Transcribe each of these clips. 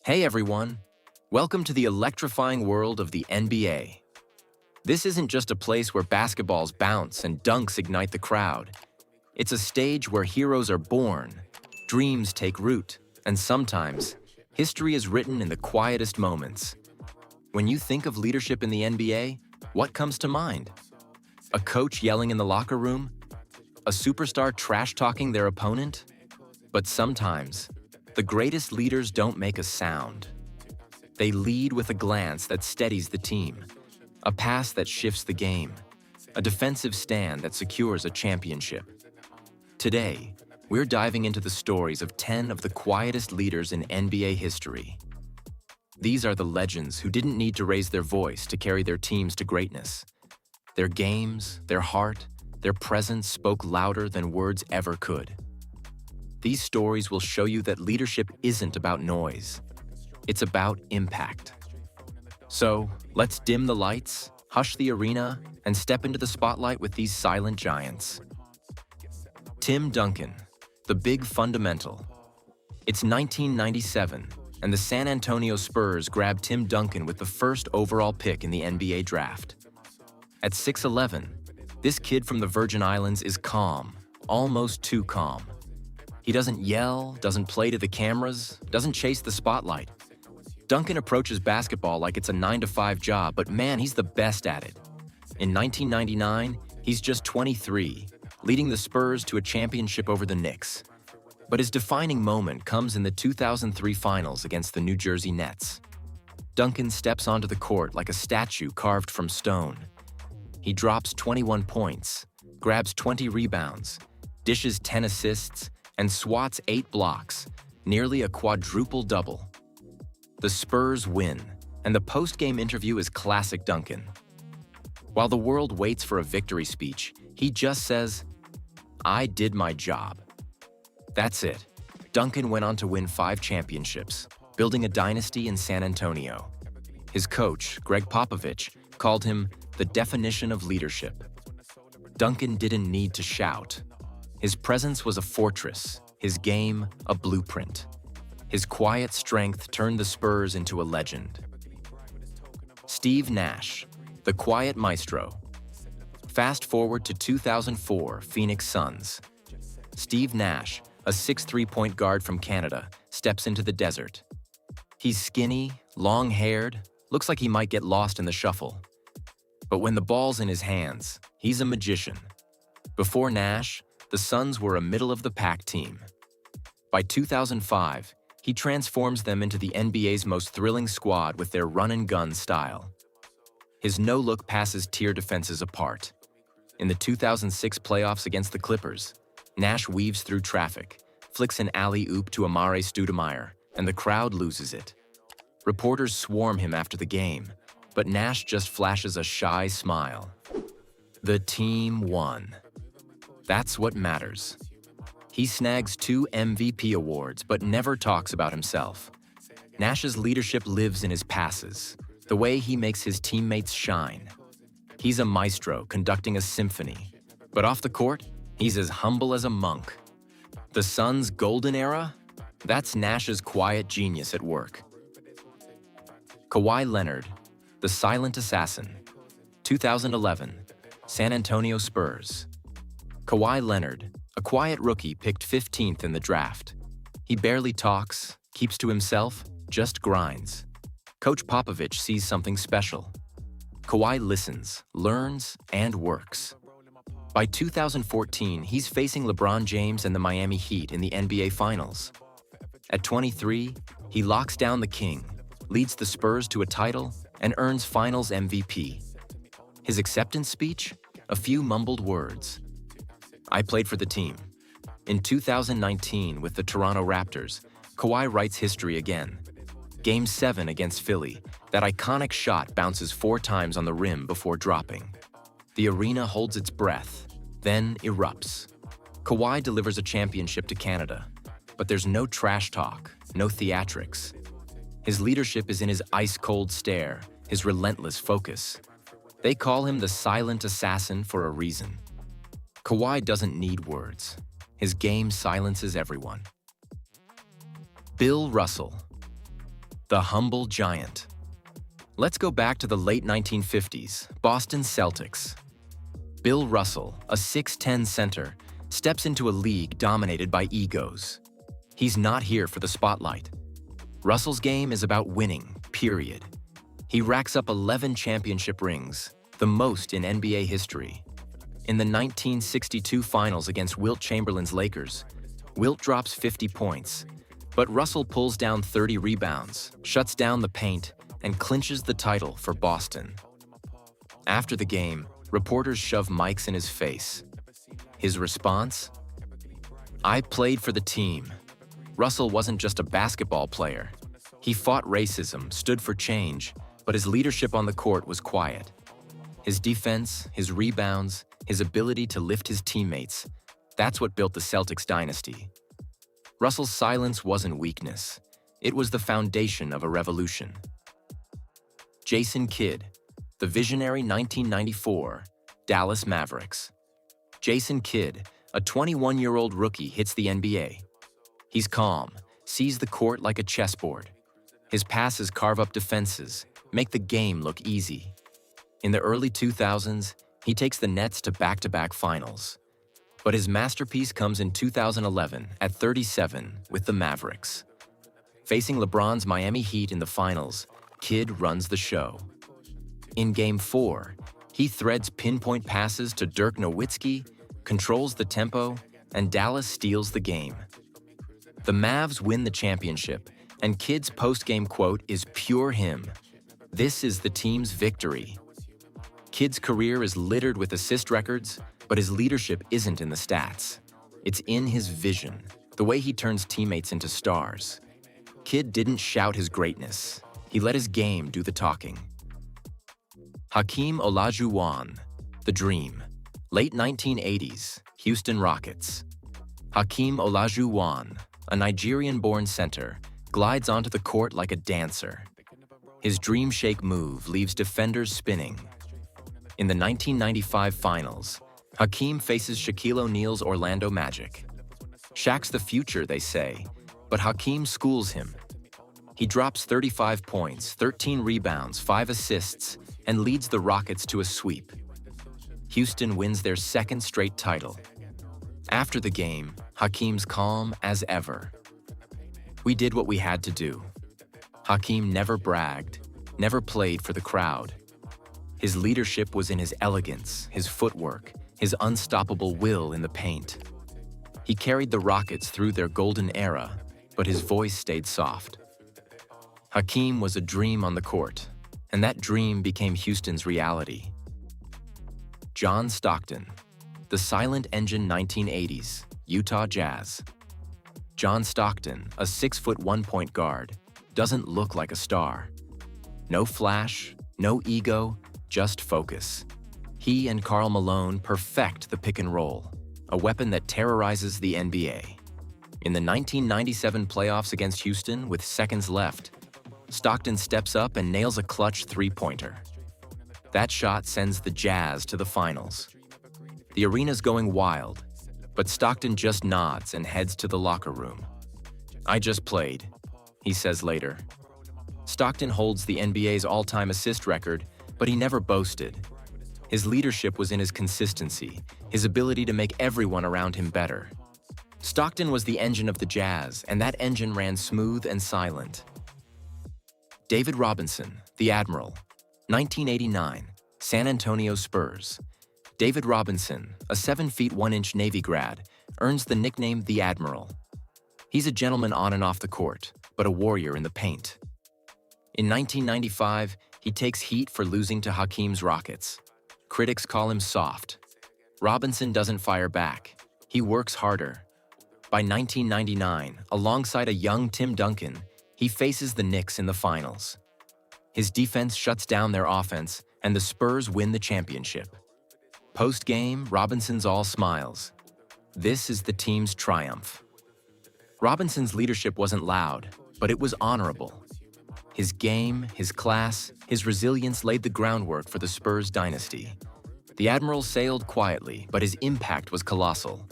Hey everyone, welcome to the electrifying world of the NBA. This isn't just a place where basketballs bounce and dunks ignite the crowd. It's a stage where heroes are born, dreams take root, and sometimes, history is written in the quietest moments. When you think of leadership in the NBA, what comes to mind? A coach yelling in the locker room? A superstar trash-talking their opponent? But sometimes, the greatest leaders don't make a sound. They lead with a glance that steadies the team, a pass that shifts the game, a defensive stand that secures a championship. Today, we're diving into the stories of 10 of the quietest leaders in NBA history. These are the legends who didn't need to raise their voice to carry their teams to greatness. Their games, their heart, their presence spoke louder than words ever could. These stories will show you that leadership isn't about noise. It's about impact. So, let's dim the lights, hush the arena, and step into the spotlight with these silent giants. Tim Duncan, the big fundamental. It's 1997, and the San Antonio Spurs grabbed Tim Duncan with the first overall pick in the NBA draft. At 6'11", this kid from the Virgin Islands is calm, almost too calm. He doesn't yell, doesn't play to the cameras, doesn't chase the spotlight. Duncan approaches basketball like it's a 9-to-5 job, but man, he's the best at it. In 1999, he's just 23, leading the Spurs to a championship over the Knicks. But his defining moment comes in the 2003 finals against the New Jersey Nets. Duncan steps onto the court like a statue carved from stone. He drops 21 points, grabs 20 rebounds, dishes 10 assists, and swats 8 blocks, nearly a quadruple-double. The Spurs win, and the post-game interview is classic Duncan. While the world waits for a victory speech, he just says, "I did my job." That's it. Duncan went on to win 5 championships, building a dynasty in San Antonio. His coach, Greg Popovich, called him the definition of leadership. Duncan didn't need to shout. His presence was a fortress, his game a blueprint. His quiet strength turned the Spurs into a legend. Steve Nash, the quiet maestro. Fast forward to 2004 Phoenix Suns. Steve Nash, a 6'3" point guard from Canada, steps into the desert. He's skinny, long-haired, looks like he might get lost in the shuffle. But when the ball's in his hands, he's a magician. Before Nash, the Suns were a middle-of-the-pack team. By 2005, he transforms them into the NBA's most thrilling squad with their run-and-gun style. His no-look passes tear defenses apart. In the 2006 playoffs against the Clippers, Nash weaves through traffic, flicks an alley-oop to Amare Stoudemire, and the crowd loses it. Reporters swarm him after the game, but Nash just flashes a shy smile. The team won. That's what matters. He snags 2 MVP awards, but never talks about himself. Nash's leadership lives in his passes, the way he makes his teammates shine. He's a maestro conducting a symphony, but off the court, he's as humble as a monk. The Suns' golden era? That's Nash's quiet genius at work. Kawhi Leonard, the silent assassin. 2011, San Antonio Spurs. Kawhi Leonard, a quiet rookie picked 15th in the draft. He barely talks, keeps to himself, just grinds. Coach Popovich sees something special. Kawhi listens, learns, and works. By 2014, he's facing LeBron James and the Miami Heat in the NBA Finals. At 23, he locks down the king, leads the Spurs to a title, and earns Finals MVP. His acceptance speech? A few mumbled words. "I played for the team." In 2019, with the Toronto Raptors, Kawhi writes history again. Game 7 against Philly, that iconic shot bounces 4 times on the rim before dropping. The arena holds its breath, then erupts. Kawhi delivers a championship to Canada, but there's no trash talk, no theatrics. His leadership is in his ice-cold stare, his relentless focus. They call him the silent assassin for a reason. Kawhi doesn't need words. His game silences everyone. Bill Russell. The humble giant. Let's go back to the late 1950s, Boston Celtics. Bill Russell, a 6'10" center, steps into a league dominated by egos. He's not here for the spotlight. Russell's game is about winning, period. He racks up 11 championship rings, the most in NBA history. In the 1962 finals against Wilt Chamberlain's Lakers, Wilt drops 50 points, but Russell pulls down 30 rebounds, shuts down the paint, and clinches the title for Boston. After the game, reporters shove mics in his face. His response? "I played for the team." Russell wasn't just a basketball player. He fought racism, stood for change, but his leadership on the court was quiet. His defense, his rebounds, his ability to lift his teammates, that's what built the Celtics dynasty. Russell's silence wasn't weakness. It was the foundation of a revolution. Jason Kidd, the visionary 1994 Dallas Mavericks. Jason Kidd, a 21-year-old rookie, hits the NBA. He's calm, sees the court like a chessboard. His passes carve up defenses, make the game look easy. In the early 2000s, he takes the Nets to back-to-back finals. But his masterpiece comes in 2011 at 37 with the Mavericks. Facing LeBron's Miami Heat in the finals, Kidd runs the show. In Game 4, he threads pinpoint passes to Dirk Nowitzki, controls the tempo, and Dallas steals the game. The Mavs win the championship, and Kidd's post-game quote is pure him. "This is the team's victory." Kidd's career is littered with assist records, but his leadership isn't in the stats. It's in his vision, the way he turns teammates into stars. Kidd didn't shout his greatness. He let his game do the talking. Hakeem Olajuwon, the dream. Late 1980s, Houston Rockets. Hakeem Olajuwon, a Nigerian-born center, glides onto the court like a dancer. His dream shake move leaves defenders spinning. In the 1995 finals, Hakeem faces Shaquille O'Neal's Orlando Magic. Shaq's the future, they say, but Hakeem schools him. He drops 35 points, 13 rebounds, 5 assists, and leads the Rockets to a sweep. Houston wins their second straight title. After the game, Hakeem's calm as ever. "We did what we had to do." Hakeem never bragged, never played for the crowd. His leadership was in his elegance, his footwork, his unstoppable will in the paint. He carried the Rockets through their golden era, but his voice stayed soft. Hakeem was a dream on the court, and that dream became Houston's reality. John Stockton, the silent engine 1980s, Utah Jazz. John Stockton, a 6'1" point guard, doesn't look like a star. No flash, no ego, just focus. He and Karl Malone perfect the pick and roll, a weapon that terrorizes the NBA. In the 1997 playoffs against Houston with seconds left, Stockton steps up and nails a clutch three-pointer. That shot sends the Jazz to the finals. The arena's going wild, but Stockton just nods and heads to the locker room. "I just played," he says later. Stockton holds the NBA's all-time assist record, but he never boasted. His leadership was in his consistency, his ability to make everyone around him better. Stockton was the engine of the Jazz, and that engine ran smooth and silent. David Robinson, the Admiral. 1989, San Antonio Spurs. David Robinson, a 7'1" Navy grad, earns the nickname the Admiral. He's a gentleman on and off the court, but a warrior in the paint. In 1995, he takes heat for losing to Hakeem's Rockets. Critics call him soft. Robinson doesn't fire back. He works harder. By 1999, alongside a young Tim Duncan, he faces the Knicks in the finals. His defense shuts down their offense, and the Spurs win the championship. Post-game, Robinson's all smiles. This is the team's triumph. Robinson's leadership wasn't loud, but it was honorable. His game, his class, his resilience laid the groundwork for the Spurs dynasty. The Admiral sailed quietly, but his impact was colossal.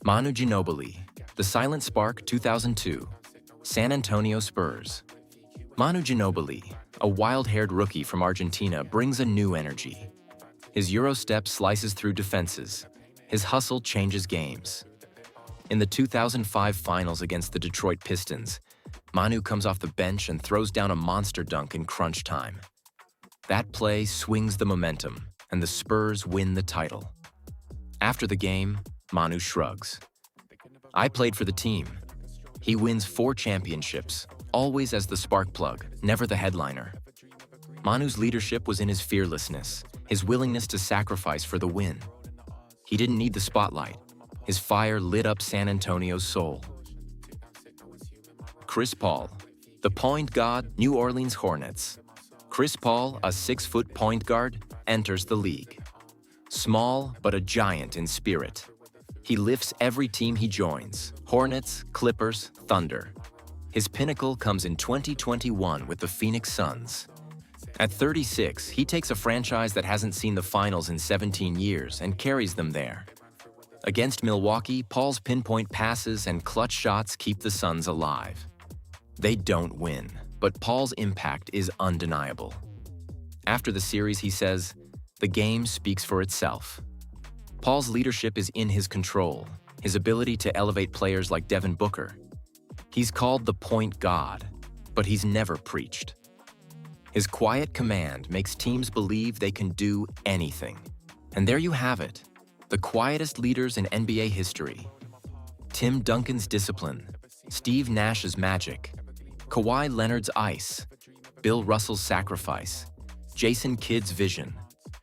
Manu Ginobili, the Silent Spark 2002. San Antonio Spurs. Manu Ginobili, a wild-haired rookie from Argentina, brings a new energy. His Euro step slices through defenses. His hustle changes games. In the 2005 finals against the Detroit Pistons, Manu comes off the bench and throws down a monster dunk in crunch time. That play swings the momentum, and the Spurs win the title. After the game, Manu shrugs. "I played for the team." He wins 4 championships, always as the spark plug, never the headliner. Manu's leadership was in his fearlessness, his willingness to sacrifice for the win. He didn't need the spotlight. His fire lit up San Antonio's soul. Chris Paul, the point guard, New Orleans Hornets. Chris Paul, a 6-foot point guard, enters the league. Small, but a giant in spirit. He lifts every team he joins: Hornets, Clippers, Thunder. His pinnacle comes in 2021 with the Phoenix Suns. At 36, he takes a franchise that hasn't seen the finals in 17 years and carries them there. Against Milwaukee, Paul's pinpoint passes and clutch shots keep the Suns alive. They don't win, but Paul's impact is undeniable. After the series, he says, "The game speaks for itself." Paul's leadership is in his control, his ability to elevate players like Devin Booker. He's called the point god, but he's never preached. His quiet command makes teams believe they can do anything. And there you have it, the quietest leaders in NBA history. Tim Duncan's discipline, Steve Nash's magic, Kawhi Leonard's ice, Bill Russell's sacrifice, Jason Kidd's vision,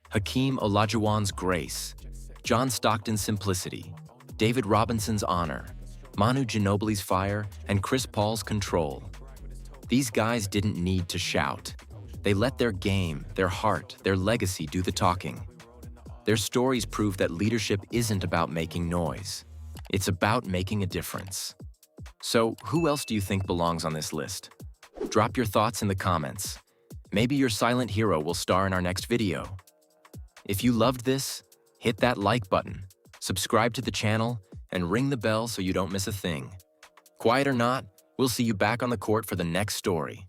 Hakeem Olajuwon's grace, John Stockton's simplicity, David Robinson's honor, Manu Ginobili's fire, and Chris Paul's control. These guys didn't need to shout. They let their game, their heart, their legacy do the talking. Their stories prove that leadership isn't about making noise. It's about making a difference. So, who else do you think belongs on this list? Drop your thoughts in the comments. Maybe your silent hero will star in our next video. If you loved this, hit that like button, subscribe to the channel, and ring the bell so you don't miss a thing. Quiet or not, we'll see you back on the court for the next story.